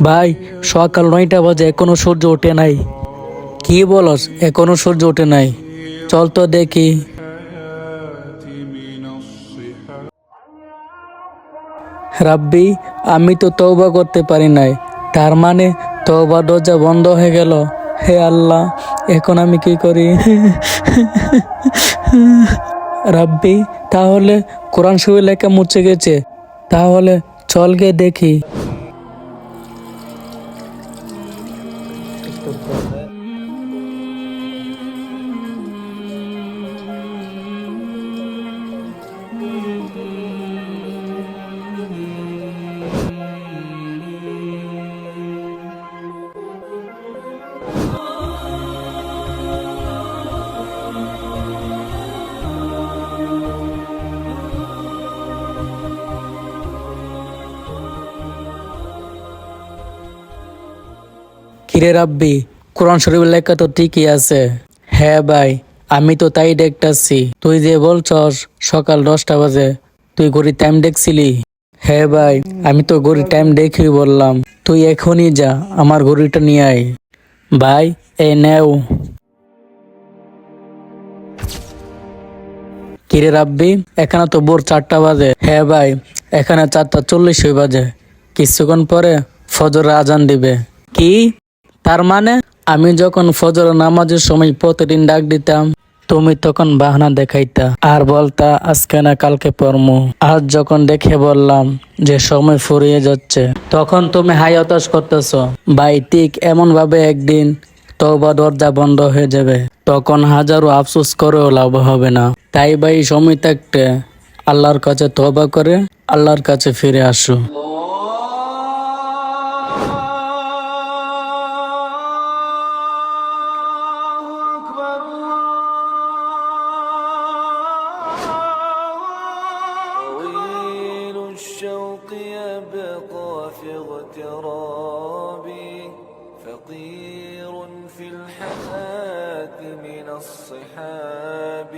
ভাই, সকাল 9টা বাজে এখনো সূর্য ওঠে নাই। কি বলস, এখনো সূর্য ওঠে নাই? চল তো দেখি। রাব্বি, আমি তো তওবা করতে পারি নাই, তার মানে তওবার দরজা বন্ধ হয়ে গেল। হে আল্লাহ, এখন আমি কি করি? রাব্বি, তাহলে কোরআন শরীফের লেখা মুছে গেছে। তাহলে চল গিয়ে দেখি। কিরে রাব্বি, কোরআন শরীফের লেখা তো ঠিকই আছে। হ্যাঁ ভাই, আমি তো তাই দেখতাছি। তুই যে বলছস সকাল 10টা বাজে, তুই ঘড়ির টাইম দেখছিলি? হ্যাঁ ভাই, আমি তো ঘড়ির টাইম দেখি বললাম। তুই এখনই যা, আমার ঘড়িটা নিয়ে আয়। ভাই, এই নেও। কিরে রাব্বি, এখানে তো ভোর 4টা বাজে। হ্যাঁ ভাই, এখানে 4টা 40 বাজে। কিছুক্ষণ পরে ফজর আজান দিবে। কি? তার মানে আমি যখন ফজর নামাজের সময় প্রতিদিন ডাক দিতাম, তুমি তখন বাহানা দেখাইতা আর বলতা আজকে না কালকে পড়মু। আজ যখন দেখে বললাম যে সময় ফুরিয়ে যাচ্ছে, তখন তুমি হাই হতাশ করতেছ। ভাই, ঠিক এমন ভাবে একদিন তওবা দরজা বন্ধ হয়ে যাবে, তখন হাজারো আফসোস করেও লাভ হবে না। তাই ভাই, সময় থাকতে আল্লাহর কাছে তওবা করে আল্লাহর কাছে ফিরে আসো। طويل الشوق يبقى في اغترابي فقير في الحياة من الصحاب